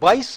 22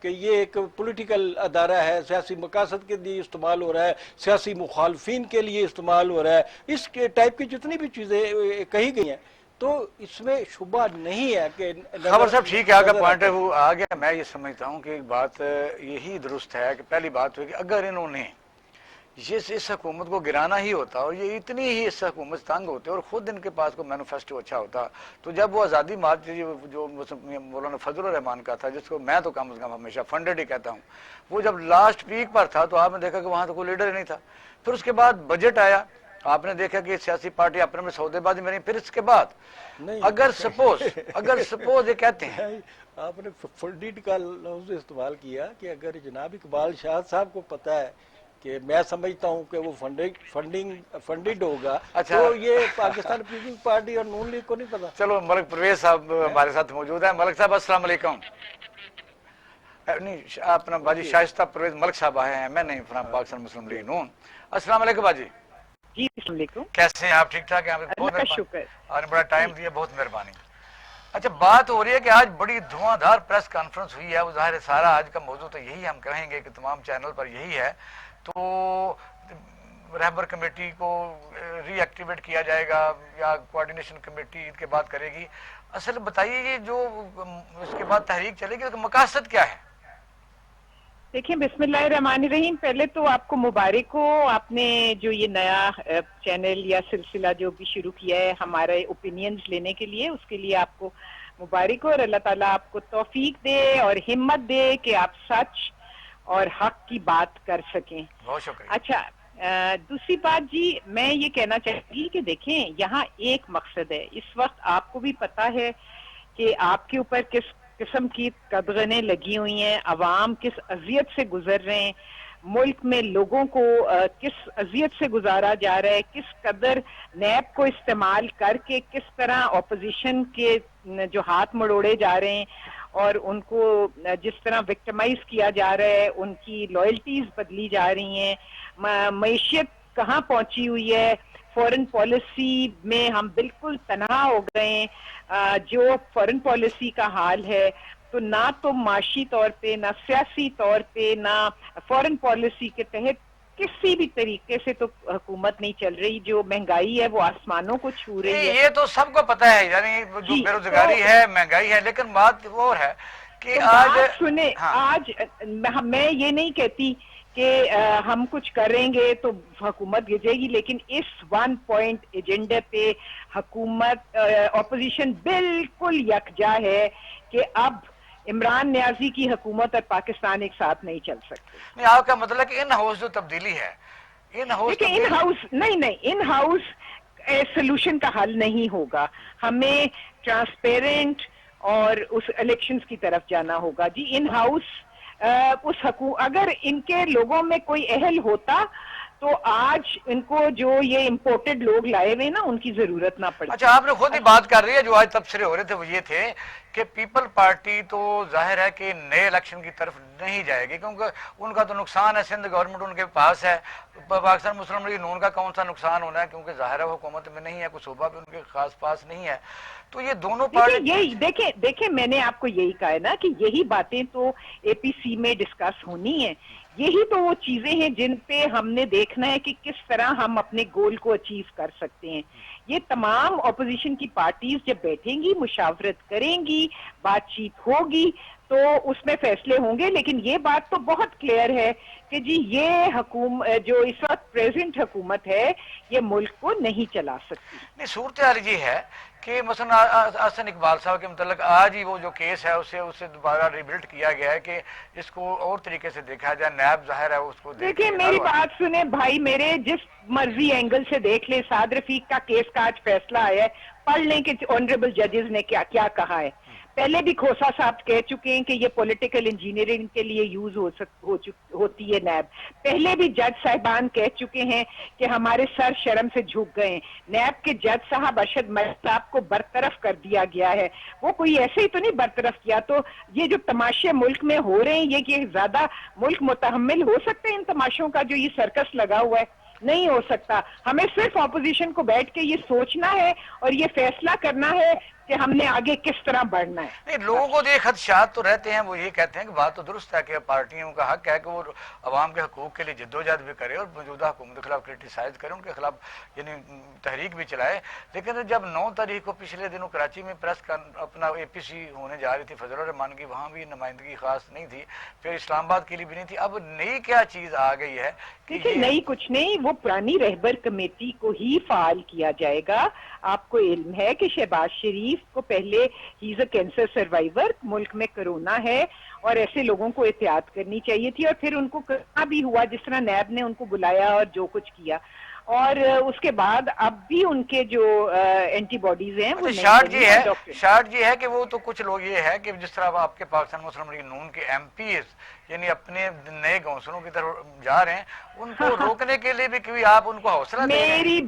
کہ یہ ایک پولیٹیکل ادارہ ہے، سیاسی مقاصد کے لیے استعمال ہو رہا ہے، سیاسی مخالفین کے لیے استعمال ہو رہا ہے، اس کے ٹائپ کی جتنی بھی چیزیں کہی گئی ہیں، تو اس میں شبہ نہیں ہے کہ خبر صاحب ٹھیک ہے، آپ کا پوائنٹ ہے وہ آ گیا. میں یہ سمجھتا ہوں کہ ایک بات یہی درست ہے کہ پہلی بات ہوئی کہ اگر انہوں نے اس حکومت کو گرانا ہی ہوتا اور یہ اتنی ہی اس حکومت تنگ ہوتے اور خود ان کے پاس کو مینوفیسٹو اچھا ہوتا، تو جب وہ آزادی مارچ جو مولانا فضل الرحمان کا تھا، جس کو میں تو کم از کم ہمیشہ فنڈڈ ہی کہتا ہوں، وہ جب لاسٹ پیک پر تھا تو آپ نے دیکھا کہ وہاں تو کوئی لیڈر ہی نہیں تھا. پھر اس کے بعد بجٹ آیا، آپ نے دیکھا کہ سیاسی پارٹی اپنے میں سودے بازی میں رہی. پھر اس کے بعد اگر سپوز یہ کہتے ہیں، آپ نے فنڈڈ کا لفظ استعمال کیا کہ اگر جناب اقبال شاہ صاحب کو پتہ ہے کہ میں سمجھتا ہوں کہ وہ فنڈڈ ہوگا، اچھا تو یہ پاکستان پیپلز پارٹی اور نون لیگ کو نہیں پتا. چلو ملک پرویز صاحب ہمارے ساتھ موجود ہیں. ملک صاحب السلام علیکم. نہیں، اپنا باجی شائستہ پرویز ملک صاحب آئے ہیں، میں نہیں پاکستان مسلم لیگ نون. السلام علیکم باجی. جی السلام علیکم. کیسے ہیں آپ؟ ٹھیک ٹھاک ہیں؟ بہت اللہ کا شکر. آپ نے بڑا ٹائم دیا، بہت مہربانی. اچھا، بات ہو رہی ہے کہ آج بڑی دھواں دھار پریس کانفرنس ہوئی ہے. وہ ظاہر ہے سارا آج کا موضوع تو یہی ہم کہیں گے کہ تمام چینل پر یہی ہے. تو رہبر کمیٹی کو ری ایکٹیویٹ کیا جائے گا یا کوارڈینیشن کمیٹی عید کے بعد کرے گی. اصل بتائیے یہ جو اس کے بعد تحریک چلے گی اس کا مقاصد کیا ہے؟ دیکھیں، بسم اللہ الرحمن الرحیم. پہلے تو آپ کو مبارک ہو، آپ نے جو یہ نیا چینل یا سلسلہ جو بھی شروع کیا ہے ہمارے اوپینینز لینے کے لیے، اس کے لیے آپ کو مبارک ہو، اور اللہ تعالیٰ آپ کو توفیق دے اور ہمت دے کہ آپ سچ اور حق کی بات کر سکیں. بہت شکریہ. اچھا، دوسری بات جی، میں یہ کہنا چاہتی ہوں کہ دیکھیں یہاں ایک مقصد ہے. اس وقت آپ کو بھی پتہ ہے کہ آپ کے اوپر کس قسم کی قدغنیں لگی ہوئی ہیں، عوام کس اذیت سے گزر رہے ہیں، ملک میں لوگوں کو کس اذیت سے گزارا جا رہا ہے، کس قدر نیب کو استعمال کر کے کس طرح اپوزیشن کے جو ہاتھ مڑوڑے جا رہے ہیں اور ان کو جس طرح وکٹمائز کیا جا رہا ہے، ان کی لائلٹیز بدلی جا رہی ہیں، معیشت کہاں پہنچی ہوئی ہے، فورن پالیسی میں ہم بالکل تنہا ہو گئے ہیں. جو فورن پالیسی کا حال ہے، تو نہ تو معاشی طور پہ، نہ سیاسی طور پہ، نہ فورن پالیسی کے تحت کسی بھی طریقے سے تو حکومت نہیں چل رہی. جو مہنگائی ہے وہ آسمانوں کو چھو رہی ہے. یہ تو سب کو پتہ ہے، یعنی جو بے روزگاری ہے، مہنگائی ہے، لیکن بات وہ ہے کہ آج سنیں، آج میں یہ نہیں کہتی کہ ہم کچھ کریں گے تو حکومت گرے گی، لیکن اس 1 پوائنٹ ایجنڈے پہ حکومت اپوزیشن بالکل یکجا ہے کہ اب عمران نیازی کی حکومت اور پاکستان ایک ساتھ نہیں چل سکتے. نہیں، آپ کا مطلب کہ ان ہاؤس جو تبدیلی ہے، ان ہاؤس نہیں ان ہاؤس سولوشن کا حل نہیں ہوگا. ہمیں ٹرانسپیرنٹ اور اس الیکشنز کی طرف جانا ہوگا. جی ان ہاؤس اگر ان کے لوگوں میں کوئی اہل ہوتا تو آج ان کو جو یہ امپورٹڈ لوگ لائے ہوئے نا ان کی ضرورت نہ پڑتی. اچھا، آپ نے خود ہی بات کر رہی ہے، جو آج تبصرے ہو رہے تھے وہ یہ تھے کہ پیپل پارٹی تو ظاہر ہے کہ نئے الیکشن کی طرف نہیں جائے گی، کیونکہ ان کا تو نقصان ہے، سندھ گورنمنٹ ان کے پاس ہے. پاکستان مسلم لیگ نون کا کون سا نقصان ہونا ہے، کیونکہ ظاہر ہے وہ حکومت میں نہیں ہے، کوئی صوبہ بھی ان کے خاص پاس نہیں ہے. تو یہ دونوں پارٹی دیکھیں میں نے آپ کو یہی کہا ہے نا کہ یہی باتیں تو اے پی سی میں ڈسکس ہونی ہے. یہی تو وہ چیزیں ہیں جن پہ ہم نے دیکھنا ہے کہ کس طرح ہم اپنے گول کو اچیو کر سکتے ہیں. یہ تمام اپوزیشن کی پارٹیز جب بیٹھیں گی، مشاورت کریں گی، بات چیت ہوگی تو اس میں فیصلے ہوں گے. لیکن یہ بات تو بہت کلیئر ہے کہ جی یہ جو اس وقت پریزنٹ حکومت ہے یہ ملک کو نہیں چلا سکتی. نہیں، صورتحال یہ ہے کہ مثلا احسن اقبال صاحب کے متعلق آج ہی وہ جو کیس ہے اسے دوبارہ ریبلڈ کیا گیا ہے کہ اس کو اور طریقے سے دیکھا جائے. نیب ظاہر ہے اس کو دیکھیں، میری بات سنیں بھائی میرے، جس مرضی اینگل سے دیکھ لیں، سعد رفیق کا کیس کا آج فیصلہ آیا ہے، پڑھ لیں کہ آنریبل ججز نے کیا کہا ہے. پہلے بھی کھوسا صاحب کہہ چکے ہیں کہ یہ پولیٹیکل انجینئرنگ کے لیے یوز ہوتی ہے نیب. پہلے بھی جج صاحبان کہہ چکے ہیں کہ ہمارے سر شرم سے جھک گئے ہیں. نیب کے جج صاحب ارشد ملک صاحب کو برطرف کر دیا گیا ہے. وہ کوئی ایسے ہی تو نہیں برطرف کیا. تو یہ جو تماشے ملک میں ہو رہے ہیں، یہ کہ زیادہ ملک متحمل ہو سکتے ہیں ان تماشوں کا جو یہ سرکس لگا ہوا ہے؟ نہیں ہو سکتا. ہمیں صرف اپوزیشن کو بیٹھ کے یہ سوچنا ہے اور یہ فیصلہ کرنا ہے کہ ہم نے آگے کس طرح بڑھنا ہے. نہیں، لوگوں کو یہ خدشات تو رہتے ہیں، وہ یہ کہتے ہیں کہ بات تو درست ہے کہ پارٹیوں کا حق ہے کہ وہ عوام کے حقوق کے لیے جدوجہد بھی کرے اور موجودہ حکومت کے خلاف کرٹیسائز کرے، ان کے خلاف یعنی تحریک بھی چلائے. لیکن جب 9 تاریخ کو پچھلے دنوں کراچی میں پریس اپنا APC ہونے جا رہی تھی فضل الرحمان کی، وہاں بھی نمائندگی خاص نہیں تھی، پھر اسلام آباد کے لیے بھی نہیں تھی. اب نئی کیا چیز آ گئی ہے؟ دیکھیں نہیں کچھ نہیں، وہ پرانی رہبر کمیٹی کو ہی فعال کیا جائے گا. آپ کو علم ہے کہ شہباز شریف کو پہلے ہی از اے کینسر سروائیور، ملک میں کرونا ہے اور ایسے لوگوں کو احتیاط کرنی چاہیے تھی، اور پھر ان کو کرونا بھی ہوا جس طرح نیب نے ان کو بلایا اور جو کچھ کیا، اور اس کے بعد اب بھی ان کے جو اینٹی باڈیز ہیں وہ شارٹ یہ ہے کہ وہ تو کچھ لوگ یہ ہے کہ جس طرح آپ کے پاکستان مسلم لیگ نون کے MPs یعنی اپنے نئے گونسلوں کی طرف جا رہے ہیں، ان کو روکنے کے لیے بھی کیوں آپ ان کو حوصلہ دیں گے؟ میری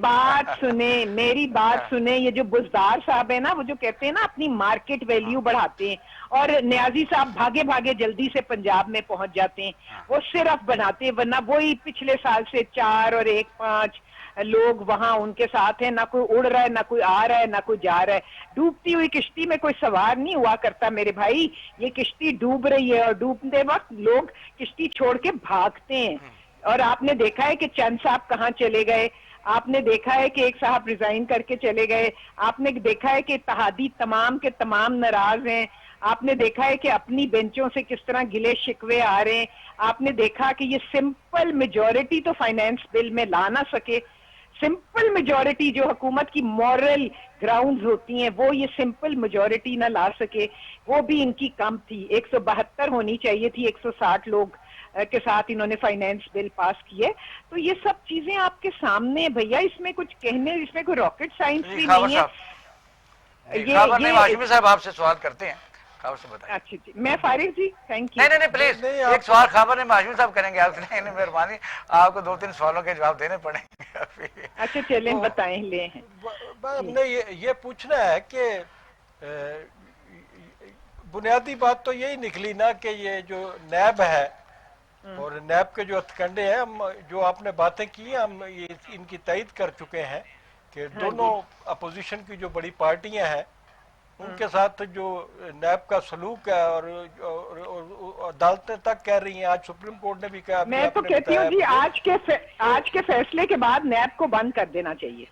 بات سنیں، یہ جو بزدار صاحب ہے نا، وہ جو کہتے ہیں نا اپنی مارکیٹ ویلیو بڑھاتے ہیں، اور نیازی صاحب بھاگے جلدی سے پنجاب میں پہنچ جاتے ہیں، وہ صرف بناتے ہیں، ورنہ وہی پچھلے سال سے 4 اور 1 5 لوگ وہاں ان کے ساتھ ہیں. نہ کوئی اڑ رہا ہے، نہ کوئی آ رہا ہے، نہ کوئی جا رہا ہے. ڈوبتی ہوئی کشتی میں کوئی سوار نہیں ہوا کرتا میرے بھائی. یہ کشتی ڈوب رہی ہے اور ڈوبتے وقت لوگ کشتی چھوڑ کے بھاگتے ہیں. اور آپ نے دیکھا ہے کہ چند صاحب کہاں چلے گئے، آپ نے دیکھا ہے کہ ایک صاحب ریزائن کر کے چلے گئے، آپ نے دیکھا ہے کہ اتحادی تمام کے تمام ناراض ہیں، آپ نے دیکھا ہے کہ اپنی بینچوں سے کس طرح گلے شکوے آ رہے ہیں، آپ نے دیکھا کہ یہ سمپل میجورٹی تو فائنینس بل میں لا نہ سکے. سمپل میجورٹی جو حکومت کی مورل گراؤنڈز ہوتی ہیں وہ یہ سمپل میجورٹی نہ لا سکے، وہ بھی ان کی کم تھی. 172 ہونی چاہیے تھی، 160 لوگ کے ساتھ انہوں نے فائنینس بل پاس کیے. تو یہ سب چیزیں آپ کے سامنے ہیں بھیا، اس میں کچھ کہنے، اس میں کوئی راکٹ سائنس بھی نہیں ہے. ہاشمی صاحب آپ سے سوال کرتے ہیں، خبر سے بتائیں. اچھا جی، میں فارغ جی، تھینک یو. نہیں پلیز ایک سوال خبر نے ہاشمی صاحب کریں گے آپ سے. نہیں مہربانی، آپ کو 2-3 سوالوں کے جواب دینے پڑیں گے. اچھا چلیں بتائیں لیں. ہم نے یہ پوچھنا ہے کہ بنیادی بات تو یہی نکلی نا کہ یہ جو نیب ہے اور نیب کے جو ہتھکنڈے ہیں، ہم جو آپ نے باتیں کی ہیں ہم ان کی تائید کر چکے ہیں کہ دونوں اپوزیشن کی جو بڑی پارٹیاں ہیں ان کے ساتھ جو نیب کا سلوک ہے اور عدالتیں تک کہہ رہی ہیں، آج سپریم کورٹ نے بھی کہا. میں تو کہتی ہوں جی آج کے فیصلے کے بعد نیب کو بند کر دینا چاہیے.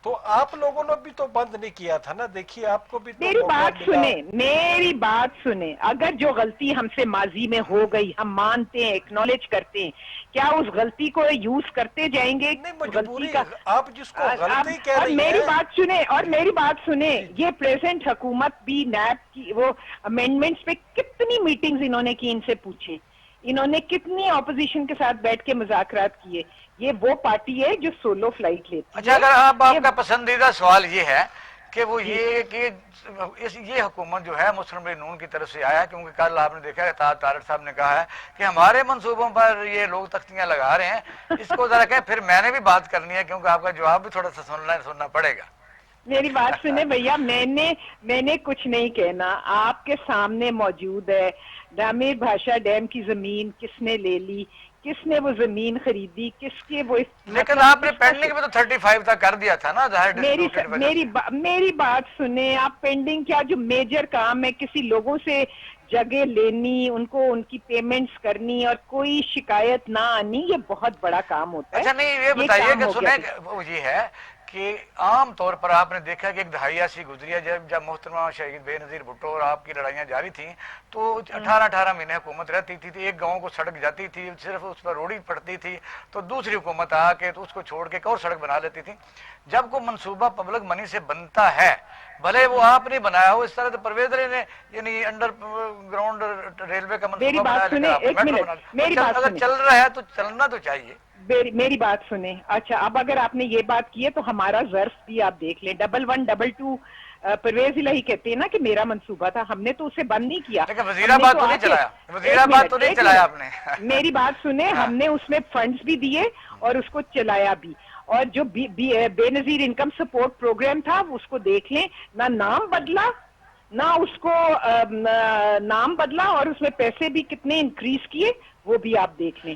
تو آپ لوگوں نے بھی تو بند نہیں کیا تھا نا، دیکھیے آپ کو بھی تو میری بات سنیں، اگر جو غلطی ہم سے ماضی میں ہو گئی ہم مانتے ہیں، ایکنالج کرتے ہیں، کیا اس غلطی کو یوز کرتے جائیں گے؟ غلطی کا آپ جس کو غلطی کہہ رہی ہیں. میری بات سنیں، یہ پریزنٹ حکومت بھی نیب کی وہ امینڈمنٹس پہ کتنی میٹنگز انہوں نے کی، ان سے پوچھیں انہوں نے کتنی اپوزیشن کے ساتھ بیٹھ کے مذاکرات کیے. یہ وہ پارٹی ہے جو سولو فلائٹ لیتی ہے. اچھا، اگر آپ کا پسندیدہ سوال یہ ہے کہ وہ یہ کہ یہ حکومت جو ہے مسلم لیگ نون کی طرف سے آیا، کیونکہ کل آپ نے دیکھا ہے طارق صاحب نے کہا ہے کہ ہمارے منصوبوں پر یہ لوگ تختیاں لگا رہے ہیں، اس کو ذرا کہیں. پھر میں نے بھی بات کرنی ہے کیونکہ آپ کا جواب بھی تھوڑا سا سننا پڑے گا. میری بات سنیں بھیا، میں نے کچھ نہیں کہنا، آپ کے سامنے موجود ہے. ڈامیر بھاشا ڈیم کی زمین کس نے لے لی، کس نے وہ زمین خریدی، کس کے وہ، لیکن آپ نے پینڈنگ میں تو 35 تک کر دیا تھا نا. میری بات سنیں، آپ پینڈنگ کیا، جو میجر کام ہے کسی لوگوں سے جگہ لینی، ان کو ان کی پیمنٹس کرنی اور کوئی شکایت نہ آنی، یہ بہت بڑا کام ہوتا ہے. اچھا نہیں، یہ بتائیے کہ سنیں وہ یہ ہے کہ عام طور پر آپ نے دیکھا کہ ایک دہائی ایسی گزری ہے جب محترمہ شہید بے نظیر بھٹو اور آپ کی لڑائیاں جاری تھیں تو 18 مہینے حکومت رہتی تھی. ایک گاؤں کو سڑک جاتی تھی، صرف اس پر روڑی پڑتی تھی تو دوسری حکومت آ کے تو اس کو چھوڑ کے ایک اور سڑک بنا لیتی تھی. جب کوئی منصوبہ پبلک منی سے بنتا ہے، بھلے وہ آپ نے بنایا ہو، اس طرح تو پرویز علی نے یعنی انڈر گراؤنڈ ریلوے کا منصوبہ بنایا، اگر چل رہا ہے تو چلنا تو چاہیے. میری بات سنیں. اچھا، اب اگر آپ نے یہ بات کی ہے تو ہمارا ظرف بھی آپ دیکھ لیں. 1122 پرویز الہی کہتے ہیں نا کہ میرا منصوبہ تھا، ہم نے تو اسے بند نہیں کیا. لیکن وزیرآباد تو نہیں چلایا آپ نے. میری بات سنیں، ہم نے اس میں فنڈز بھی دیے اور اس کو چلایا بھی. اور جو بے نظیر انکم سپورٹ پروگرام تھا اس کو دیکھ لیں، نہ نام بدلا نہ اس کو نام بدلا، اور اس میں پیسے بھی کتنے انکریز کیے وہ بھی آپ دیکھ لیں.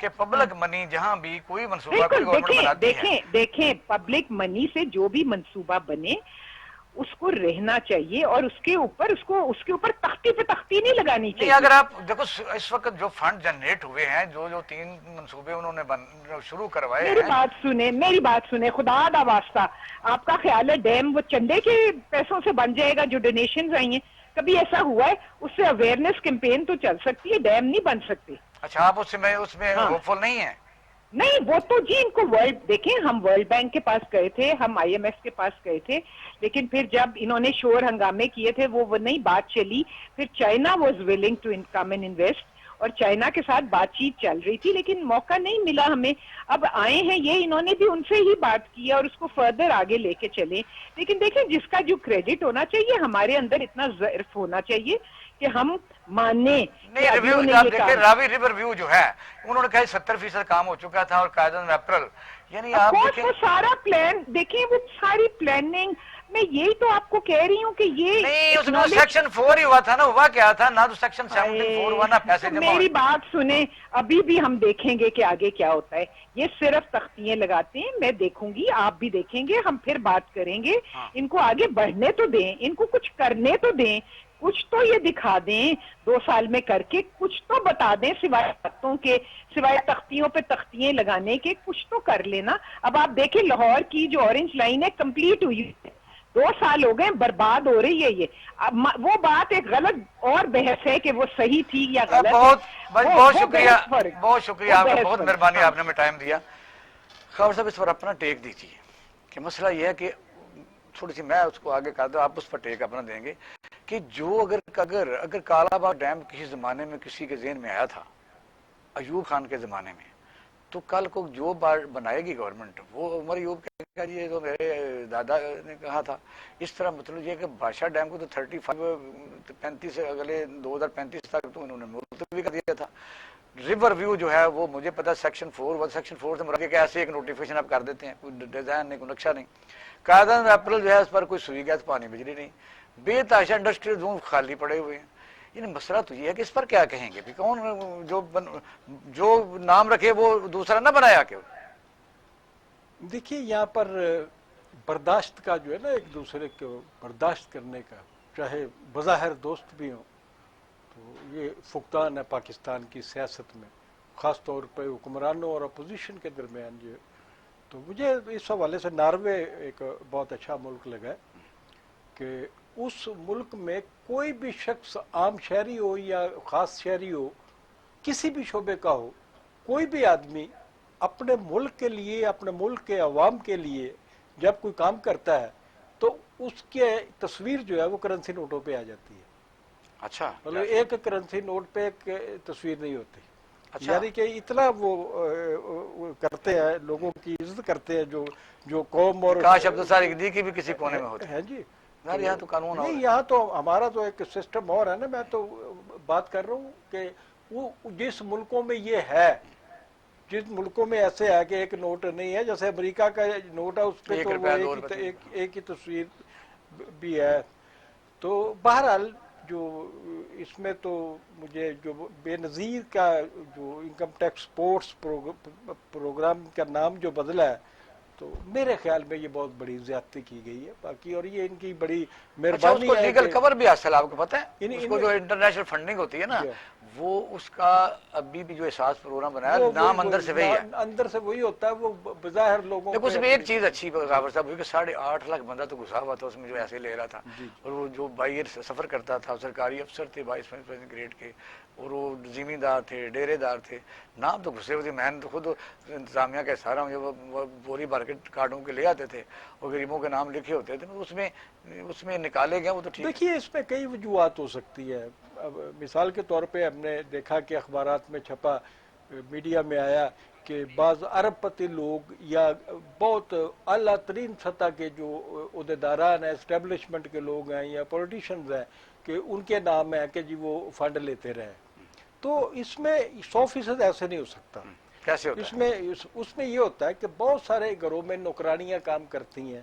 کہ پبلک منی جہاں بھی کوئی منصوبہ کوئی بالکل گورنمنٹ بناتی ہے, دیکھیں پبلک منی سے جو بھی منصوبہ بنے اس کو رہنا چاہیے اور اس کے اوپر تختی پہ تختی نہیں لگانی نہیں چاہیے. اگر آپ دیکھو اس وقت جو فنڈ جنریٹ ہوئے ہیں, جو 3 منصوبے انہوں نے شروع کروائے میری ہیں, بات سنیں خدا دا واسطہ, آپ کا خیال ہے ڈیم وہ چندے کے پیسوں سے بن جائے گا جو ڈونیشنز آئی ہیں؟ کبھی ایسا ہوا ہے؟ اس سے اویئرنیس کیمپین تو چل سکتی ہے, ڈیم نہیں بن سکتے. اچھا آپ اس میں ہاں ہوپ فل نہیں ہیں؟ نہیں وہ تو جی ان کو دیکھیں ہم ورلڈ بینک کے پاس گئے تھے, ہم آئی ایم ایف کے پاس گئے تھے, لیکن پھر جب انہوں نے شور ہنگامے کیے تھے وہ نہیں بات چلی. پھر China was willing to come and invest اور چائنا کے ساتھ بات چیت چل رہی تھی لیکن موقع نہیں ملا ہمیں. اب آئے ہیں یہ, انہوں نے بھی ان سے ہی بات کی اور اس کو فردر آگے لے کے چلیں. لیکن دیکھیں جس کا جو کریڈٹ ہونا چاہیے, ہمارے اندر اتنا ظرف ہونا چاہیے کہ ہم مانیں کہ نہیں ابھی ریویو انہیں آپ یہ دیکھیں, کام راوی ریور ویو جو ہے انہوں نے کہا 70% کام ہو چکا تھا اور قاعدہ میں اپریل, یعنی آپ دیکھیں وہ سارا پلان دیکھیں, وہ ساری پلاننگ میں یہی تو آپ کو کہہ رہی ہوں کہ یہ نہیں اس میں سیکشن 4 ہی ہوا تھا نا, ہوا کیا تھا نہ, تو سیکشن 17 ہوا نہ پیسے جمع میری ہوئے. بات سنیں, ابھی بھی ہم دیکھیں گے کہ آگے کیا ہوتا ہے. یہ صرف تختیاں لگاتے ہیں, میں دیکھوں گی, آپ بھی دیکھیں گے, ہم پھر بات کریں گے. ان کو آگے بڑھنے تو دیں, ان کو کچھ کرنے تو دیں, کچھ تو یہ دکھا دیں 2 سال میں کر کے, کچھ تو بتا دیں سوائے باتوں کے, سوائے تختیوں پہ تختیاں لگانے کے, کچھ تو کر لینا. اب آپ دیکھیں لاہور کی جو اورنج لائن ہے کمپلیٹ ہوئی ہے, 2 سال ہو گئے, برباد ہو رہی ہے یہ. وہ بات ایک غلط اور بحث ہے کہ وہ صحیح تھی یا غلط ہے, بہت شکریہ, بحث فرق, بہت شکریہ وہ آپ کا, بحث بہت فرق. مہربانی, ہاں آپ نے ہمیں ٹائم دیا. خبر صاحب اس پر اپنا ٹیک دیجیے کہ مسئلہ یہ ہے کہ تھوڑی سی میں اس کو آگے کہا دوں, آپ اس پر ٹیک اپنا دیں گے کہ جو اگر کالا باغ ڈیم کسی زمانے میں کسی کے ذہن میں آیا تھا ایوب خان کے زمانے میں, تو کل کو جو بنائے گی گورنمنٹ وہ عمر ایوب کہے گا یہ تو میرے دادا نے کہا تھا. اس طرح مطلب یہ کہ بادشاہ ڈیم کو تو 35 سے اگلے 2035 تک تو انہوں نے ملتوی کر دیا تھا. ریور ویو جو ہے وہ مجھے پتا سیکشن 4 سے مراد کہ ایسے ایک نوٹیفیکیشن آپ کر دیتے ہیں, کوئی ڈیزائن نہیں, کوئی نقشہ نہیں. قاعدہ اپریل جو ہے اس پر کوئی سوئی گیس پانی بجلی نہیں, بے تحاشا انڈسٹریل زون خالی پڑے ہوئے ہیں. یعنی مسئلہ تو یہ ہے کہ اس پر کیا کہیں گے, کون جو نام رکھے وہ دوسرا نہ بنایا کہ. دیکھیے یہاں پر برداشت کا جو ہے نا, ایک دوسرے کو برداشت کرنے کا, چاہے بظاہر دوست بھی ہوں, تو یہ فقدان ہے پاکستان کی سیاست میں, خاص طور پہ حکمرانوں اور اپوزیشن کے درمیان. جو تو مجھے اس حوالے سے ناروے ایک بہت اچھا ملک لگا کہ اس ملک میں کوئی بھی شخص, عام شہری ہو یا خاص شہری ہو, کسی بھی شعبے کا ہو, کوئی بھی آدمی اپنے ملک کے لیے, اپنے ملک کے عوام کے لیے جب کوئی کام کرتا ہے تو اس کے تصویر جو ہے وہ کرنسی نوٹوں پہ آ جاتی ہے. اچھا مطلب ایک کرنسی نوٹ پہ ایک تصویر نہیں ہوتی. اچھا یعنی کہ اتنا وہ کرتے ہیں, لوگوں کی عزت کرتے ہیں جو قوم اور کاش عبدالصالح کی بھی کسی کونے میں ہوتے ہیں. جی یہاں تو قانون اور نہیں, یہاں تو ہمارا تو ایک سسٹم اور ہے نا. میں تو بات کر رہا ہوں کہ وہ جس ملکوں میں یہ ہے, جس ملکوں میں ایسے ہے کہ ایک نوٹ نہیں ہے, جیسے امریکہ کا نوٹ ہے اس پہ تو وہ ایک ہی تصویر بھی ہے. تو بہرحال جو اس میں تو مجھے جو بے نظیر کا جو انکم ٹیکس سپورٹس پروگرام کا نام جو بدلا ہے, تو میرے خیال میں یہ بہت بڑی زیادتی کی گئی ہے. باقی اور یہ ان کی بڑی اچھا اس کو مہربانی ہے لیگل کہ کور بھی حاصل, آپ کو پتہ ہے اس کو جو انٹرنیشنل فنڈنگ ہوتی ہے نا, وہ اس کا ابھی بھی جو احساس پروگرام بنایا نام اندر سے وہی ہے, اندر سے وہی ہوتا ہے. وہ بظاہر لوگوں دیکھو اس میں ایک چیز اچھی غافر صاحب ہوئی کہ 8.5 لاکھ بندہ تو گھسا ہوا تھا اس میں جو ایسے لے رہا تھا, اور وہ جو بائی سفر کرتا تھا سرکاری افسر تھے 22 گریڈ کے, اور وہ زمیندار تھے, ڈیرے دار تھے, نام تو گھسے ہوئے تھے. میں نے تو خود انتظامیہ کا سارا وہ بوری بھر کے کارڈوں کے لے آتے تھے اور غریبوں کے نام لکھے ہوتے تھے, اس میں نکالے گئے وہ تو ٹھیک. دیکھیے اس میں کئی وجوہات ہو سکتی ہے. اب مثال کے طور پہ ہم نے دیکھا کہ اخبارات میں چھپا, میڈیا میں آیا کہ بعض ارب پتی لوگ یا بہت اعلیٰ ترین سطح کے جو عہدیداران ہیں, اسٹیبلشمنٹ کے لوگ ہیں یا پولیٹیشنز ہیں, کہ ان کے نام ہے کہ جی وہ فنڈ لیتے رہے. تو اس میں 100% ایسے نہیں ہو سکتا. کیسے ہوتا ہے؟ اس میں یہ ہوتا ہے کہ بہت سارے گھروں میں نوکرانیاں کام کرتی ہیں,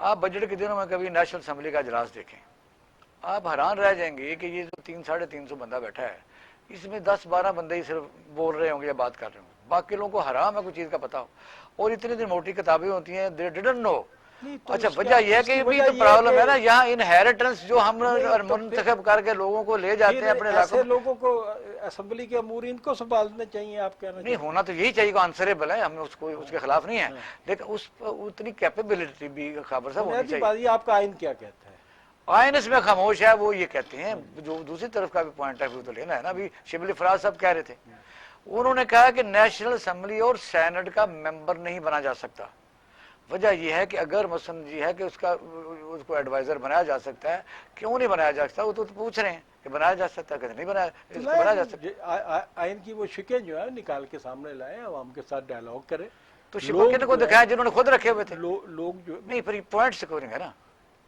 آپ بجٹ کے دنوں میں کبھی نیشنل اسمبلی کا اجلاس دیکھیں، آپ حیران رہ جائیں گے کہ یہ جو 300-350 بندہ بیٹھا ہے، اس میں 10-12 بندے ہی صرف بول رہے ہوں گے یا بات کر رہے ہوں گے، باقی لوگوں کو حرام ہے کوئی چیز کا پتہ ہو، اور اتنی موٹی کتابیں ہوتی ہیں، دے ڈڈنٹ نو۔ نہیں تو اچھا اس وجہ یہ ہے اس کہ کی یہ بھی وجہ تو یہ پرابلم ہے کہ نا، یہاں انہیریٹنس جو ہم نہیں تو منتخب کر کے لوگوں کو لے جاتے پھر ہیں اپنے علاقوں ایسے میں۔ لوگوں کو اسمبلی کے امور ان کو سنبھالنے چاہیے، آپ کہنا نہیں چاہتے ہیں؟ ہونا تو یہی چاہیے، آنسریبل ہے، ہم اس کو اس کے خلاف نہیں ہے، ہاں۔ لیکن اس اتنی کیپیبلٹی بھی خبر صاحب ہونی بنیادی چاہیے۔ بات یہ آپ کا آئین کیا کہتا ہے؟ آئین اس میں خاموش ہے، وہ یہ کہتے ہیں، جو دوسری طرف کا بھی پوائنٹ آف ویو تو لینا ہے نا۔ ابھی شبلی فراز صاحب کہہ رہے تھے، انہوں نے کہا کہ نیشنل اسمبلی اور سینٹ کا ممبر نہیں بنا جا سکتا۔ وجہ یہ ہے کہ اگر مثلا یہ ہے کہ اس کو ایڈوائزر بنایا جا سکتا ہے، کیوں نہیں بنایا جا سکتا؟ وہ تو پوچھ رہے ہیں کہ بنایا جا سکتا ہے کہ نہیں بنایا، تو اس کو بنایا جا سکتا۔ آئین کی وہ شکیں جو ہے نکال کے سامنے لائیں، عوام کے ساتھ ڈائلاگ کریں۔ تو شکر کن کو دکھایا جنہوں نے خود رکھے ہوئے تھے؟ لوگ جو نہیں پھر پوائنٹ سکورنگ ہے نا۔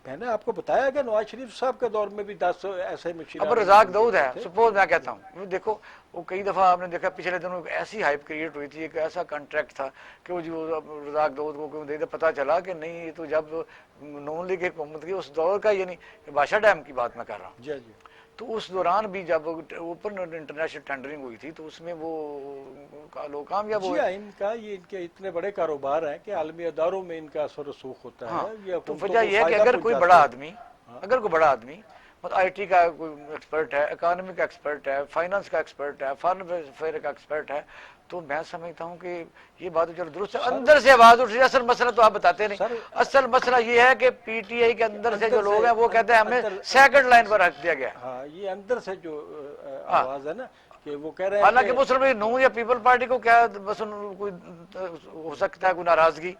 میں نے آپ کو بتایا کہ نواز شریف صاحب کے دور میں بھی 10 ایسے مشیر اب رزاق داؤد ہے، سپوز میں کہتا ہوں، دیکھو وہ کئی دفعہ آپ نے دیکھا پچھلے دنوں ایسی ہائپ کریٹ ہوئی تھی، ایک ایسا کنٹریکٹ تھا کہ وہ جو رزاق داؤد کو پتہ چلا کہ نہیں، یہ تو جب نون لیگ حکومت کی اس دور کا، یعنی بادشاہ ڈیم کی بات میں کر رہا ہوں، جی جی، تو اس دوران بھی جب اوپن انٹرنیشنل ٹینڈرنگ ہوئی تھی تو اس میں وہ لوگ کامیاب جی ہوئے۔ ہاں، ان کا یہ ان کے اتنے بڑے کاروبار ہیں کہ عالمی اداروں میں ان کا اثر رسوخ ہوتا ہاں، ہے، یہ تو حکومتوں وجہ کو یہ ہے کہ فائدہ اگر کوئی پہنچاتے بڑا ہیں۔ آدمی، اگر کوئی بڑا آدمی آئی ٹی کا کوئی ایکسپرٹ ہے، اکانومی کا ایکسپرٹ ہے، فائنانس کا ایکسپرٹ ہے، فارن افیئر کا ایکسپرٹ ہے، تو میں سمجھتا ہوں کہ یہ بات چلو درست ہے، اندر سے آواز اٹھ رہی ہے۔ اصل مسئلہ تو آپ بتاتے نہیں، سر اصل مسئلہ یہ ہے کہ پی ٹی آئی کے اندر سے جو اندر لوگ ہیں وہ کہتے ہیں ہمیں سیکنڈ لائن پر رکھ دیا گیا ہے۔ ہاں، یہ اندر سے جو ہاں، آواز ہے نا کہ وہ کہہ رہے ہیں حالانکہ کہ مسلم لیگ نون یا پیپل پارٹی کو کیا بس کوئی ہو سکتا ہے کوئی ناراضگی،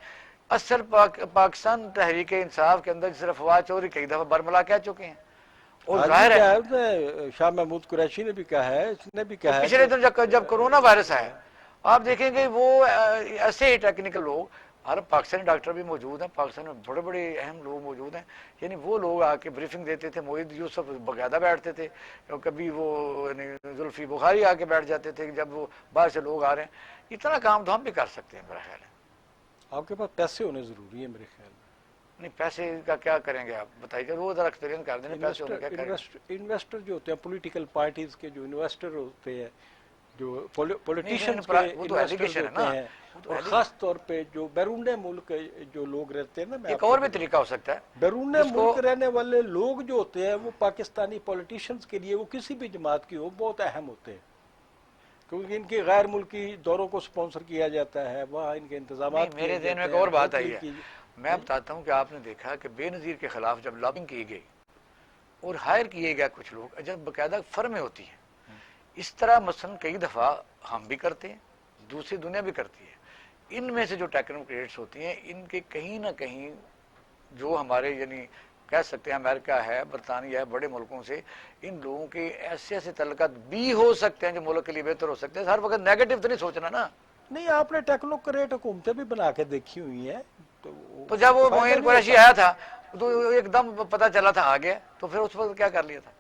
اصل پاکستان تحریک انصاف کے اندر صرف فواد چودھری کئی دفعہ برملا کہہ چکے ہیں، اور آج بھی ظاہر کیا ہے ہے، اس نے شاہ محمود قریشی نے بھی کہا ہے، اس نے بھی کہا ہے پچھلے کہ دن جب کرونا وائرس آیا، آپ دیکھیں گے وہ ایسے ہی ٹیکنیکل لوگ، ہر پاکستانی ڈاکٹر بھی موجود ہیں، پاکستان میں بڑے بڑے اہم لوگ موجود ہیں، یعنی وہ لوگ آ کے بریفنگ دیتے تھے، معید یوسف باقاعدہ بیٹھتے تھے، کبھی وہ یعنی زلفی بخاری آ کے بیٹھ جاتے تھے جب وہ باہر سے لوگ آ رہے ہیں۔ اتنا کام تو ہم بھی کر سکتے ہیں میرا خیال ہے۔ آپ کے پاس پیسے ہونے ضروری ہے میرے خیال میں۔ نہیں پیسے کا کیا کریں گے آپ بتائیے، وہ ذرا ایکسپیرینس کر دیں، پیسے ہونے کیا کریں گے؟ انویسٹر جو ہوتے ہیں پولیٹیکل پارٹیز کے، جو انویسٹر ہوتے ہیں، جو پولیٹیشینز نہیں، کے وہ تو انویسٹرز ایلیگیشن ہے ہوتے نا، ہیں، وہ تو اور ایلیگیشن۔ خاص طور پہ جو بیرون ملک جو لوگ رہتے ہیں نا، میں ایک آپ کو اور بھی بتاؤں، طریقہ ہو سکتا ہے بیرون جس کو ملک رہنے والے لوگ جو ہوتے ہیں وہ پاکستانی پولیٹیشینز کے لیے، وہ کسی بھی جماعت کی ہو، بہت اہم ہوتے ہیں، کیونکہ ان کے غیر ملکی دوروں کو سپانسر کیا جاتا ہے، وہاں ان کے نہیں، انتظامات کیے میرے ذہن میں جاتے ایک ہیں، اور بات ہوٹلنگ آئی ہے، کی۔ میں بتاتا ہوں کہ آپ نے دیکھا کہ بے نظیر کے خلاف جب لابنگ کی گئی اور ہائر کیے گئے کچھ لوگ، جب باقاعدہ فرمیں ہوتی ہیں، اس طرح مثلا کئی دفعہ ہم بھی کرتے ہیں، دوسری دنیا بھی کرتی ہے، ان میں سے جو ٹیکنوکریٹس ہوتی ہیں، ان کے کہیں نہ کہیں جو ہمارے یعنی کہہ سکتے ہیں امریکہ ہے، برطانیہ ہے، بڑے ملکوں سے ان لوگوں کے ایسے ایسے تعلقات بھی ہو سکتے ہیں جو ملک کے لیے بہتر ہو سکتے ہیں۔ ہر وقت نیگیٹو تو نہیں سوچنا نا۔ نہیں، آپ نے ٹیکنوکریٹ حکومتیں بھی بنا کے دیکھی ہوئی ہیں، تو جب وہ فائدہ معین نہیں قریشی ہوتا۔ آیا تھا تو ایک دم پتہ چلا تھا آ گیا، تو پھر اس وقت کیا کر لیا تھا؟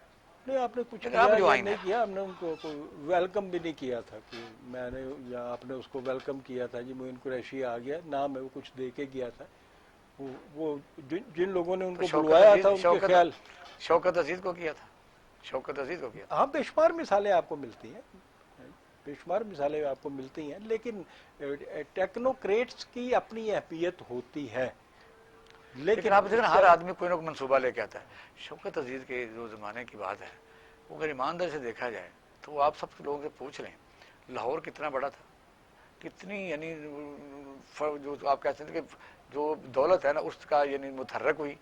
نہیں، آپ نے کچھ لیکن کیا اب جو یا آئین نہیں ہے، کیا، ہم نے ان کو کوئی ویلکم بھی نہیں کیا تھا کہ میں نے یا آپ نے اس کو ویلکم کیا تھا، جی معین قریشی آ گیا، نام ہے وہ کچھ دے کے گیا تھا، وہ جن لوگوں نے ان تو کو شوکت بلوایا عزیز تھا ان کے خیال۔ شوکت عزیز کو کیا تھا، شوکت عزیز کو کیا تھا۔ ہاں، بے شمار مثالیں آپ کو ملتی ہیں، بے شمار مثالیں آپ کو ملتی ہیں، لیکن ٹیکنوکریٹس کی اپنی اہمیت ہوتی ہے، لیکن لیکن آپ دیکھیں اس ہر کا آدمی کوئی نہ کوئی منصوبہ لے کے آتا ہے۔ شوکت عزیز کے جو زمانے کی بات ہے، وہ اگر ایمانداری سے دیکھا جائے تو وہ آپ سب لوگوں سے پوچھ لیں لاہور کتنا بڑا تھا، کتنی یعنی جو آپ کہتے ہیں کہ جو دولت ہے نا اس کا یعنی متحرک ہوئی،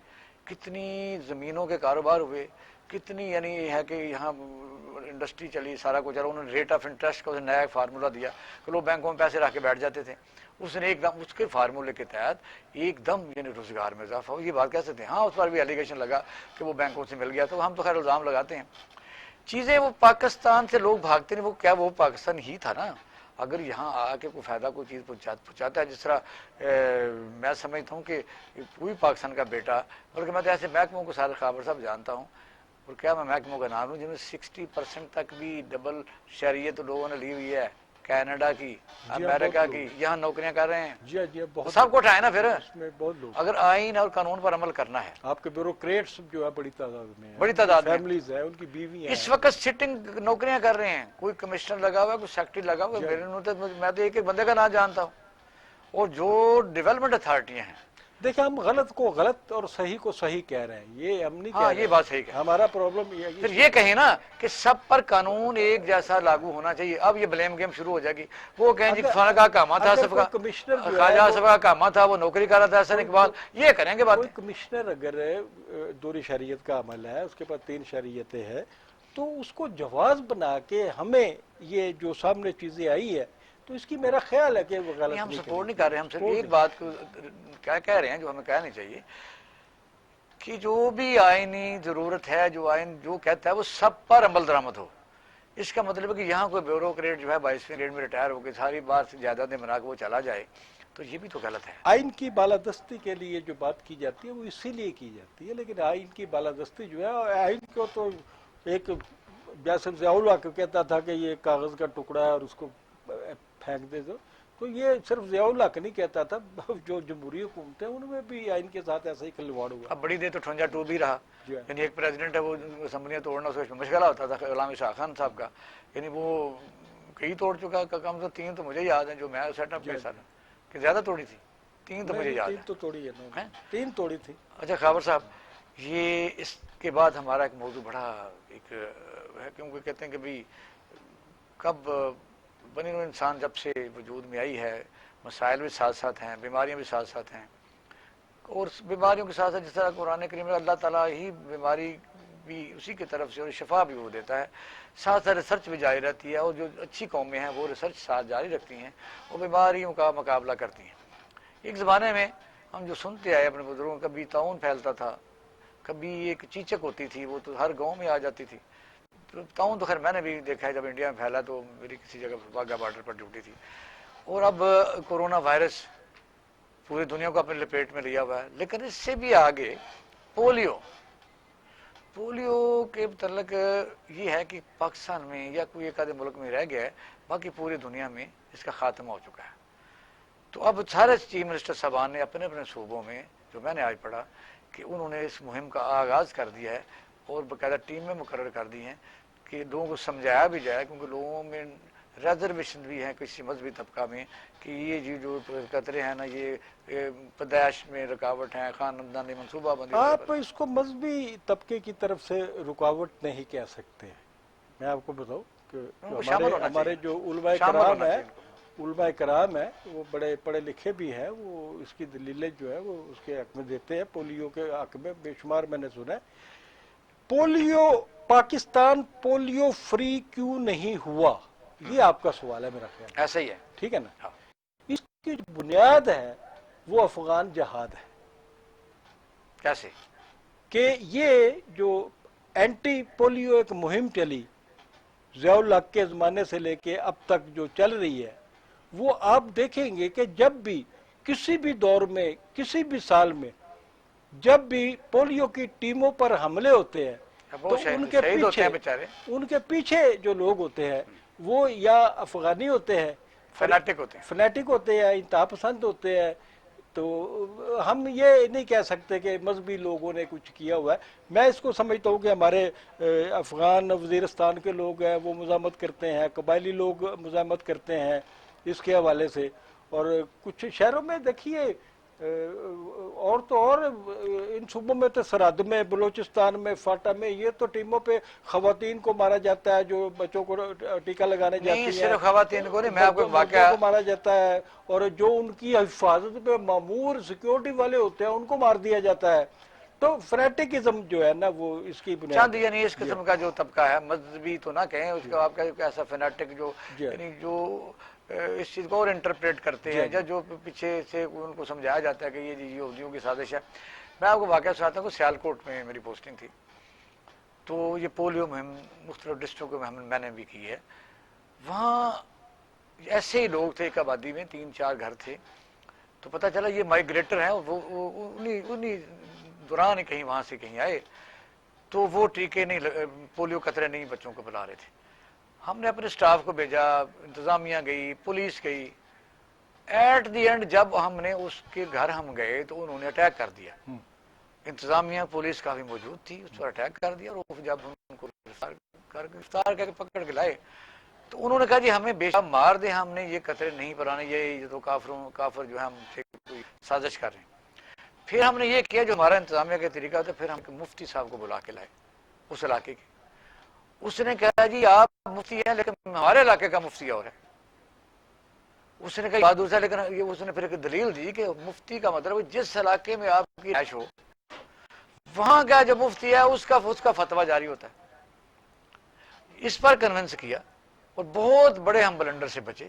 کتنی زمینوں کے کاروبار ہوئے، کتنی یعنی یہ ہے کہ یہاں انڈسٹری چلی، سارا کچھ چلا، انہوں نے ریٹ آف انٹرسٹ کا نیا فارمولہ دیا کہ لوگ بینکوں میں پیسے رکھ کے بیٹھ جاتے تھے، اس نے ایک دم اس کے فارمولے کے تحت ایک دم یعنی روزگار میں اضافہ ہو۔ یہ بات کہہ سکتے ہیں، ہاں اس پر بھی ایلیگیشن لگا کہ وہ بینکوں سے مل گیا، تو ہم تو خیر الزام لگاتے ہیں، چیزیں وہ پاکستان سے لوگ بھاگتے نہیں، وہ کیا وہ پاکستان ہی تھا نا، اگر یہاں آ کے کوئی فائدہ کوئی چیز پہنچاتا ہے، جس طرح میں سمجھتا ہوں کہ کوئی پاکستان کا بیٹا، بلکہ میں تو ایسے محکموں کو سارے خابر صاحب جانتا ہوں، اور کیا میں محکموں کا نام لوں جن میں 60% تک بھی ڈبل شہریت لوگوں نے لی ہوئی ہے، کینیڈا کی، امریکہ کی، یہاں نوکریاں کر رہے ہیں. جی ہاں جی ہاں، بہت سب کو اٹھائے نا پھر. اس میں بہت لوگ، اگر آئین اور قانون پر عمل کرنا ہے. آپ کے بیوروکریٹس جو ہے بڑی تعداد میں ہیں، بڑی تعداد میں فیملیز ہیں، ان کی بیویاں اس ہیں. وقت سٹنگ نوکریاں کر رہے ہیں. کوئی کمشنر لگا ہوا ہے، کوئی سیکرٹری لگا ہوا ہے. میں تو ایک ایک بندے کا نام جانتا ہوں. اور جو ڈیولپمنٹ اتھارٹیاں ہیں، دیکھیں ہم غلط کو غلط اور صحیح کو صحیح کہہ رہے ہیں، یہ ہم نہیں کہہ ہاں رہے یہ بات صحیح ہے. ہمارا پرابلم یہ ہے. پھر یہ کہیں نا کہ سب پر قانون ایک جیسا لاگو ہونا چاہیے. اب یہ بلیم گیم شروع ہو جائے گی. وہ کہیں جی فلاں کا کاما تھا، اگر سب کوئی کا کمشنر جو ہے خواجہ صاحب کا کاما تھا، وہ نوکری کر رہا تھا حسن اقبال، یہ کریں گے کوئی باتیں. کمشنر اگر دوری شریعت کا عمل ہے، اس کے پاس 3 شریعتیں ہیں، تو اس کو جواز بنا کے ہمیں یہ جو سامنے چیزیں آئی ہے، تو اس کی میرا خیال ہے کہ وہ غلط ہم نہیں سپورٹ نہیں کرنی کر رہے. ہم صرف چاہیے. ایک بات کو کیا کہہ رہے ہیں جو ہمیں کہنا چاہیے کہ جو بھی آئینی ضرورت ہے، جو آئین جو کہتا ہے وہ سب پر عمل درآمد ہو. اس کا مطلب ہے کہ یہاں کوئی بیوروکریٹ جو ہے 22ویں گریڈ میں ریٹائر ہو کے ساری بات جائیدادیں بنا کے وہ چلا جائے، تو یہ بھی تو غلط ہے. آئین کی بالادستی کے لیے جو بات کی جاتی ہے وہ اسی لیے کی جاتی ہے، لیکن آئین کی بالادستی جو ہے، آئین کو تو ایک جیسے ضیاء اللہ کو کہتا تھا کہ یہ کاغذ کا ٹکڑا ہے اور اس کو پھینک دے دو، تو یہ صرف ضیاء اللہ کا نہیں کہتا تھا، جو جمہوری حکومتیں ان میں بھی آئین کے ساتھ ایسا ہی کھلواڑ ہوا. اب بڑی دیر تو 58 بھی رہا. جی ہاں. یعنی ایک پریزیڈنٹ ہے، وہ اسمبلیاں توڑنا اس میں مشغلہ ہوتا تھا. غلام شاہ خان صاحب کا یعنی وہ کئی توڑ چکا، کم سے 3 تو مجھے یاد ہیں جو میں سیٹ اپ کے ساتھ کہ زیادہ توڑی تھی. 3 تو مجھے یاد 3 ہے. تو توڑی ہے، 3 توڑی تھی. اچھا خاور صاحب، یہ اس کے بعد ہمارا ایک موضوع بڑا ایک ہے، کیونکہ کہتے ہیں کہ بھی کب بنی نوع انسان جب سے وجود میں آئی ہے، مسائل بھی ساتھ ساتھ ہیں، بیماریاں بھی ساتھ ساتھ ہیں. اور بیماریوں کے ساتھ ساتھ جس طرح قرآن کریم میں اللہ تعالیٰ ہی بیماری بھی اسی کی طرف سے اور شفا بھی وہ دیتا ہے، ساتھ ساتھ ریسرچ بھی جاری رہتی ہے. اور جو اچھی قومیں ہیں وہ ریسرچ ساتھ جاری رکھتی ہیں، وہ بیماریوں کا مقابلہ کرتی ہیں. ایک زمانے میں ہم جو سنتے آئے اپنے بزرگوں، کبھی طاعون پھیلتا تھا، کبھی ایک چیچک ہوتی تھی، وہ تو ہر گاؤں میں آ جاتی تھی. طاعون تو خیر میں نے بھی دیکھا ہے، جب انڈیا میں پھیلا تو میری کسی جگہ واگا بارڈر پر ڈیوٹی تھی. اور اب کورونا وائرس پوری دنیا کو اپنے لپیٹ میں لیا ہوا ہے. لیکن اس سے بھی آگے پولیو کے متعلق یہ ہے کہ پاکستان میں یا کوئی ایک آدھے ملک میں رہ گیا ہے، باقی پوری دنیا میں اس کا خاتمہ ہو چکا ہے. تو اب سارے چیف منسٹر صاحبان نے اپنے اپنے صوبوں میں، جو میں نے آج پڑھا کہ انہوں نے اس مہم کا آغاز کر دیا ہے اور باقاعدہ ٹیمیں مقرر کر دی ہیں کہ لوگوں کو سمجھایا بھی جائے، کیونکہ لوگوں میں ریزرویشن بھی ہیں کسی مذہبی طبقہ میں کہ یہ جی جو قطرے ہیں نا، یہ پیدائش میں رکاوٹ ہیں، خاندانی منصوبہ بندی. آپ اس کو مذہبی طبقے کی طرف سے رکاوٹ نہیں کہہ سکتے. میں آپ کو بتاؤں کہ ہمارے جو علماء کرام ہیں، وہ بڑے پڑھے لکھے بھی ہیں، وہ اس کی دلیلیں جو ہے وہ اس کے حق میں دیتے ہیں. پولیو کے حق میں بے شمار میں نے سنا ہے. پولیو، پاکستان پولیو فری کیوں نہیں ہوا، یہ آپ کا سوال ہے میرا خیال. ایسا ہی ہے، ٹھیک ہے نا. اس کی جو بنیاد ہے وہ افغان جہاد ہے. کیسے کہ یہ جو اینٹی پولیو ایک مہم چلی ضیاء الحق کے زمانے سے لے کے اب تک جو چل رہی ہے، وہ آپ دیکھیں گے کہ جب بھی کسی بھی دور میں، کسی بھی سال میں جب بھی پولیو کی ٹیموں پر حملے ہوتے ہیں تو ان کے پیچھے جو لوگ ہوتے ہیں وہ یا افغانی ہوتے ہیں، فنیٹک ہوتے ہیں، انتہا پسند ہوتے ہیں. تو ہم یہ نہیں کہہ سکتے کہ مذہبی لوگوں نے کچھ کیا ہوا ہے. میں اس کو سمجھتا ہوں کہ ہمارے افغان وزیرستان کے لوگ ہیں وہ مزاحمت کرتے ہیں، قبائلی لوگ مزاحمت کرتے ہیں اس کے حوالے سے. اور کچھ شہروں میں دیکھیے، اور تو اور ان صوبوں میں تو سرحد میں، بلوچستان میں، فاٹا میں، یہ تو ٹیموں پہ خواتین کو مارا جاتا ہے، جو بچوں کو ٹیکہ لگانے جاتی ہیں. صرف خواتین کو نہیں، میں آپ کو واقعہ کو مارا جاتا ہے، اور جو ان کی حفاظت پہ مامور سیکیورٹی والے ہوتے ہیں ان کو مار دیا جاتا ہے. تو فنیٹکزم جو ہے نا وہ اس کی چاند یعنی اس قسم کا جو طبقہ ہے، مذہبی تو نہ کہیں اس کا، آپ کا ایسا فنیٹک جو یعنی جو اس چیز کو اور انٹرپریٹ کرتے ہیں، یا جو پیچھے سے ان کو سمجھایا جاتا ہے کہ یہ یہودیوں کی سازش ہے. میں آپ کو واقعہ سناتا ہوں کہ سیالکوٹ میں میری پوسٹنگ تھی، تو یہ پولیو مہم مختلف ڈسٹرکٹوں میں میں نے بھی کی ہے. وہاں ایسے ہی لوگ تھے، ایک آبادی میں 3-4 گھر تھے. تو پتہ چلا یہ مائیگریٹر ہیں، وہ انہی دوران ہی کہیں وہاں سے کہیں آئے، تو وہ ٹیکے نہیں، پولیو قطرے نہیں بچوں کو پلا رہے تھے. ہم نے اپنے سٹاف کو بھیجا، انتظامیہ گئی، پولیس گئی، ایٹ دی اینڈ جب ہم نے اس کے گھر ہم گئے تو انہوں نے اٹیک کر دیا. انتظامیہ پولیس کافی موجود تھی، اس پر اٹیک کر دیا، اور جب ان کو گرفتار کر کے پکڑ کے لائے تو انہوں نے کہا جی ہمیں بے شک مار دیں، ہم نے یہ قطرے نہیں پرانے، یہ تو کافر جو ہے ہم سے کوئی سازش کر رہے ہیں. پھر ہم نے یہ کیا جو ہمارا انتظامیہ کا طریقہ ہوتا ہے، پھر ہم مفتی صاحب کو بلا کے لائے اس علاقے کے. اس نے کہا جی آپ مفتی ہیں لیکن ہمارے علاقے کا مفتی اور ہے. اس نے کہا بات دوسرا، لیکن اس نے پھر ایک دلیل دی کہ مفتی کا مطلب جس علاقے میں آپ کی رہائش ہو وہاں کا جو مفتی ہے اس کا فتویٰ جاری ہوتا ہے. اس پر کنونس کیا اور بہت بڑے ہم بلنڈر سے بچے،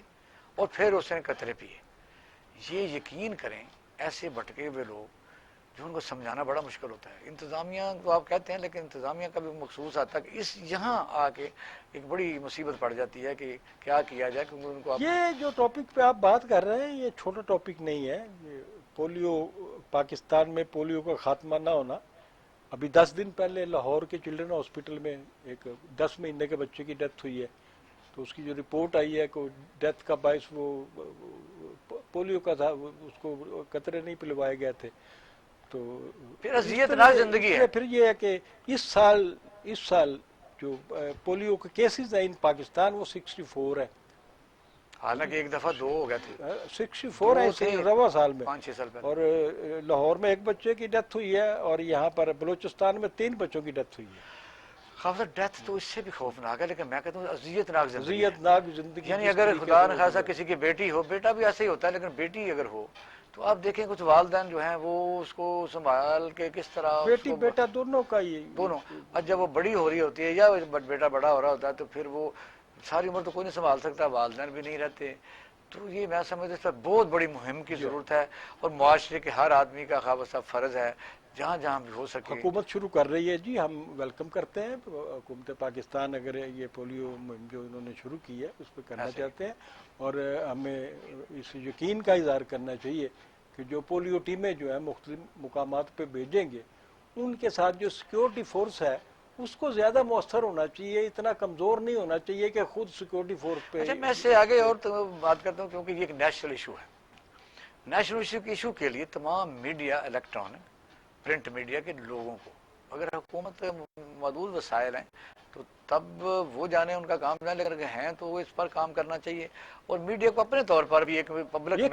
اور پھر اس نے قطرے پیے. یہ یقین کریں ایسے بھٹکے ہوئے لوگ جو ان کو سمجھانا بڑا مشکل ہوتا ہے. انتظامیہ کو آپ کہتے ہیں لیکن انتظامیہ کا بھی مخصوص آتا ہے کہ یہاں آ کے ایک بڑی مصیبت پڑ جاتی ہے کہ کیا کیا جائے، کیونکہ ان کو یہ جو ٹاپک پہ آپ بات کر رہے ہیں یہ چھوٹا ٹاپک نہیں ہے. یہ پولیو، پاکستان میں پولیو کا خاتمہ نہ ہونا. ابھی 10 دن پہلے لاہور کے چلڈرن ہاسپٹل میں ایک 10 مہینے کے بچے کی ڈیتھ ہوئی ہے. تو اس کی جو رپورٹ آئی ہے کہ ڈیتھ کا باعث وہ پولیو کا تھا، اس کو قطرے نہیں پلوائے گئے تھے. تو پھر اذیتناک زندگی ہے. پھر یہ ہے کہ اس سال جو پولیو کے کیسز ہیں ان پاکستان وہ 64 ہے. حالانکہ ایک دفعہ 2 ہو گئے تھے، 64 ہے اس رواں سال میں. 5-6 سال پہلے. اور لاہور میں ایک بچے کی ڈیتھ ہوئی ہے، اور یہاں پر بلوچستان میں 3 بچوں کی ڈیتھ ہوئی ہے. خاصا ڈیتھ تو اس سے بھی خوفناک ہے، لیکن میں کہتا ہوں اذیتناک زندگی ہے. اذیتناک زندگی. یعنی اگر خدا نخواستہ کسی کی بیٹی ہو، بیٹا بھی ایسے ہی ہوتا ہے، لیکن بیٹی اگر ہو تو آپ دیکھیں کچھ والدین جو ہیں وہ اس کو سنبھال کے کس طرح بیٹی بیٹا دونوں کا یہ دونوں. اور جب وہ بڑی ہو رہی ہوتی ہے یا بیٹا بڑا ہو رہا ہوتا ہے تو پھر وہ ساری عمر تو کوئی نہیں سنبھال سکتا، والدین بھی نہیں رہتے. تو یہ میں سمجھتا اس پر بہت بڑی مہم کی ضرورت ہے، اور معاشرے کے ہر آدمی کا خواصہ فرض ہے جہاں جہاں بھی ہو سکے. حکومت شروع کر رہی ہے جی، ہم ویلکم کرتے ہیں. حکومت پاکستان اگر یہ پولیو مہم جو انہوں نے شروع کی ہے اس پہ کرنا چاہتے ہیں، اور ہمیں اس یقین کا اظہار کرنا چاہیے کہ جو پولیو ٹیمیں جو ہیں مختلف مقامات پہ بھیجیں گے ان کے ساتھ جو سیکیورٹی فورس ہے اس کو زیادہ مؤثر ہونا چاہیے، اتنا کمزور نہیں ہونا چاہیے کہ خود سیکیورٹی فورس پہ. اچھا میں اس سے آگے اور بات کرتا ہوں کیونکہ یہ ایک نیشنل ایشو ہے. نیشنل ایشو کے لیے تمام میڈیا، الیکٹرانک پرنٹ میڈیا کے لوگوں کو اگر حکومت محدود وسائل ہیں تو تب وہ جانے ان کا کام جانے لگ ہیں تو وہ اس پر کام کرنا چاہیے، اور میڈیا کو اپنے طور پر بھی ایک پبلک کے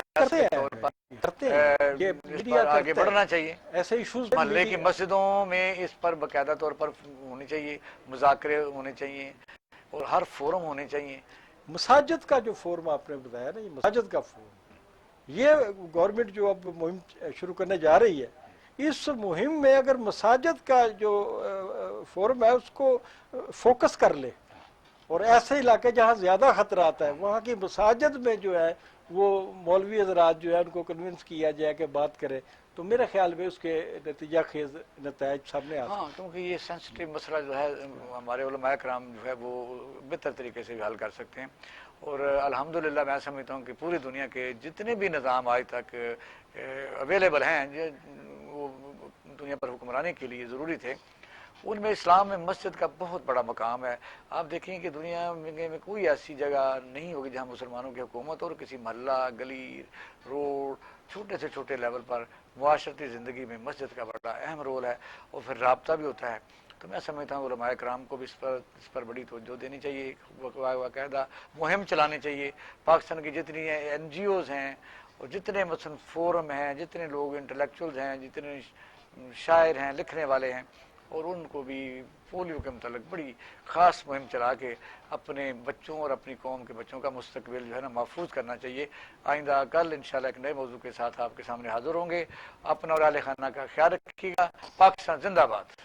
طور پر اس پر آگے بڑھنا چاہیے. ایسے ایشوز محلے کی مسجدوں میں اس پر باقاعدہ طور پر ہونی چاہیے، مذاکرے ہونے چاہیے اور ہر فورم ہونے چاہیے. مساجد کا جو فورم آپ نے بتایا نا، یہ مساجد کا فورم، یہ گورنمنٹ جو اب مہم شروع کرنے جا رہی ہے، اس مہم میں اگر مساجد کا جو فورم ہے اس کو فوکس کر لے، اور ایسے علاقے جہاں زیادہ خطرات ہے وہاں کی مساجد میں جو ہے وہ مولوی حضرات جو ہے ان کو کنونس کیا جائے کہ بات کرے، تو میرے خیال میں اس کے نتیجہ خیز نتائج سامنے آتے ہیں. ہاں کیونکہ یہ سینسٹیو مسئلہ جو ہے ہمارے علماء کرام جو ہے وہ بہتر طریقے سے حل کر سکتے ہیں. اور الحمدللہ میں سمجھتا ہوں کہ پوری دنیا کے جتنے بھی نظام آج تک اویلیبل ہیں وہ دنیا پر حکمرانی کے لیے ضروری تھے، ان میں اسلام میں مسجد کا بہت بڑا مقام ہے. آپ دیکھیں کہ دنیا میں کوئی ایسی جگہ نہیں ہوگی جہاں مسلمانوں کی حکومت اور کسی محلہ، گلی، روڈ، چھوٹے سے چھوٹے لیول پر معاشرتی زندگی میں مسجد کا بڑا اہم رول ہے، اور پھر رابطہ بھی ہوتا ہے. تو میں سمجھتا ہوں علماء کرام کو بھی اس پر بڑی توجہ دینی چاہیے، باقاعدہ مہم چلانی چاہیے. پاکستان کی جتنی NGOs ہیں اور جتنے مثلا فورم ہیں، جتنے لوگ انٹلیکچوئلز ہیں، جتنے شاعر ہیں، لکھنے والے ہیں، اور ان کو بھی پولیو کے متعلق بڑی خاص مہم چلا کے اپنے بچوں اور اپنی قوم کے بچوں کا مستقبل جو ہے نا محفوظ کرنا چاہیے. آئندہ کل انشاءاللہ ایک نئے موضوع کے ساتھ آپ کے سامنے حاضر ہوں گے. اپنا اور اہل خانہ کا خیال رکھیے گا. پاکستان زندہ باد.